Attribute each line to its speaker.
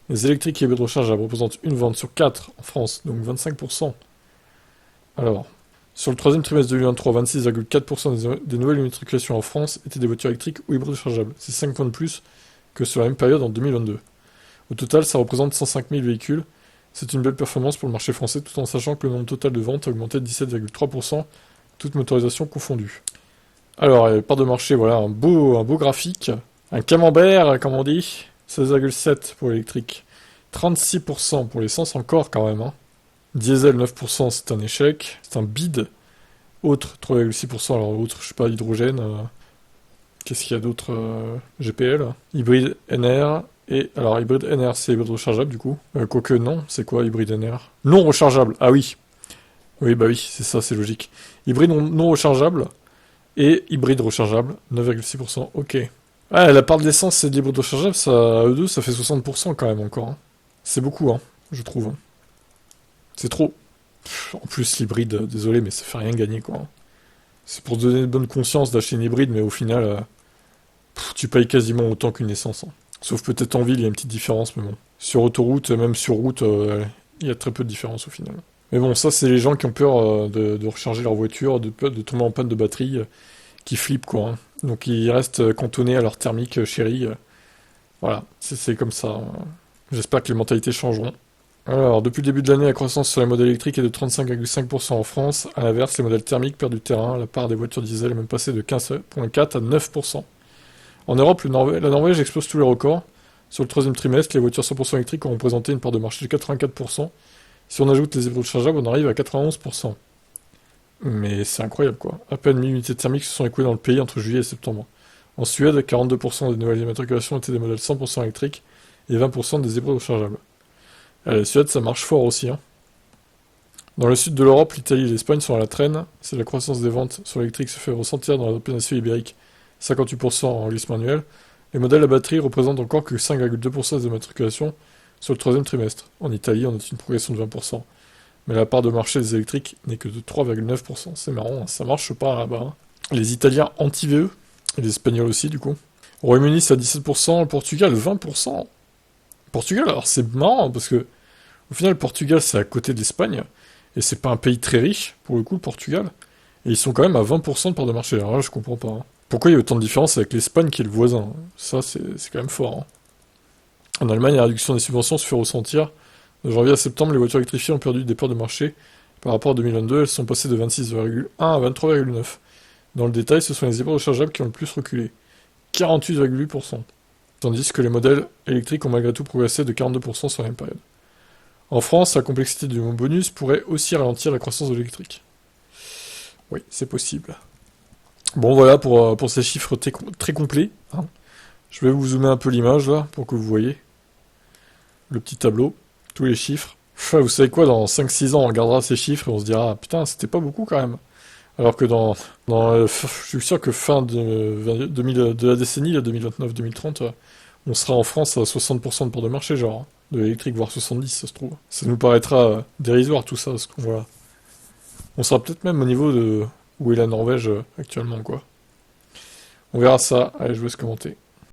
Speaker 1: Les électriques et hybrides rechargeables représentent une vente sur 4 en France, donc 25%. Alors, sur le troisième trimestre 2023, 26,4% des nouvelles immatriculations en France étaient des voitures électriques ou hybrides rechargeables. C'est 5 points de plus que sur la même période en 2022. Au total, ça représente 105 000 véhicules. C'est une belle performance pour le marché français, tout en sachant que le nombre total de ventes a augmenté de 17,3%, toutes motorisations confondues. Alors, part de marché, voilà, un beau graphique. Un camembert, comme on dit. 16,7 pour l'électrique. 36% pour l'essence encore quand même. Hein. Diesel 9%, c'est un échec. C'est un bide. Autre 3,6%, alors autre, je sais pas, hydrogène. Qu'est-ce qu'il y a d'autre GPL. Hybride NR. Et alors hybride NR, c'est hybride rechargeable du coup. Quoique non, c'est quoi hybride NR? Non rechargeable, ah oui. Oui, bah oui, c'est ça, c'est logique. Hybride non rechargeable et hybride rechargeable, 9,6%, ok. Ah, la part de l'essence et de l'hybride rechargeable, ça, à eux deux, ça fait 60% quand même encore. Hein. C'est beaucoup, hein, je trouve. C'est trop. En plus, l'hybride, désolé, mais ça fait rien gagner, quoi. C'est pour donner de bonne conscience d'acheter une hybride, mais au final, tu payes quasiment autant qu'une essence. Hein. Sauf peut-être en ville, il y a une petite différence, mais bon. Sur autoroute, même sur route, il y a très peu de différence au final. Mais bon, ça, c'est les gens qui ont peur de recharger leur voiture, de tomber en panne de batterie, qui flippent, quoi. Hein. Donc ils restent cantonnés à leur thermique chérie. Voilà, c'est comme ça. J'espère que les mentalités changeront. Alors, depuis le début de l'année, la croissance sur les modèles électriques est de 35,5% en France. À l'inverse, les modèles thermiques perdent du terrain. La part des voitures diesel est même passée de 15,4 à 9%. En Europe, la Norvège explose tous les records. Sur le troisième trimestre, les voitures 100% électriques ont représenté une part de marché de 84%. Si on ajoute les hybrides rechargeables, on arrive à 91%. Mais c'est incroyable quoi. À peine 1000 unités thermiques se sont écoulées dans le pays entre juillet et septembre. En Suède, 42% des nouvelles immatriculations étaient des modèles 100% électriques et 20% des hybrides rechargeables. À la Suède, ça marche fort aussi. Hein. Dans le sud de l'Europe, l'Italie et l'Espagne sont à la traîne. Si la croissance des ventes sur l'électrique se fait ressentir dans la péninsule ibérique, 58% en glisse manuel, les modèles à batterie représentent encore que 5,2% des immatriculations sur le troisième trimestre. En Italie, on note une progression de 20%. Mais la part de marché des électriques n'est que de 3,9%. C'est marrant, hein, ça marche pas là-bas. Hein. Les Italiens anti-VE, et les Espagnols aussi du coup. Au Royaume-Uni, c'est à 17%, le Portugal, 20%. Portugal, alors c'est marrant, parce que au final, le Portugal, c'est à côté de l'Espagne, et c'est pas un pays très riche, pour le coup, le Portugal, et ils sont quand même à 20% de part de marché. Alors là, je comprends pas. Hein. Pourquoi il y a autant de différence avec l'Espagne qui est le voisin? Ça, c'est quand même fort. Hein. En Allemagne, la réduction des subventions se fait ressentir. De janvier à septembre, les voitures électrifiées ont perdu des parts de marché. Par rapport à 2022, elles sont passées de 26,1 à 23,9. Dans le détail, ce sont les hybrides rechargeables qui ont le plus reculé. 48,8%. Tandis que les modèles électriques ont malgré tout progressé de 42% sur la même période. En France, la complexité du bonus pourrait aussi ralentir la croissance de l'électrique. Oui, c'est possible. Bon, voilà pour ces chiffres très complets. Hein. Je vais vous zoomer un peu l'image là, pour que vous voyez le petit tableau, tous les chiffres. Enfin, vous savez quoi, dans 5-6 ans, on regardera ces chiffres et on se dira, putain, c'était pas beaucoup quand même. Alors que je suis sûr que fin de la décennie, la 2029-2030, on sera en France à 60% de part de marché, genre, hein, de l'électrique, voire 70, ça se trouve. Ça nous paraîtra dérisoire tout ça, parce qu'on voilà. On sera peut-être même au niveau de où est la Norvège actuellement, quoi. On verra ça, allez, je vous laisse commenter.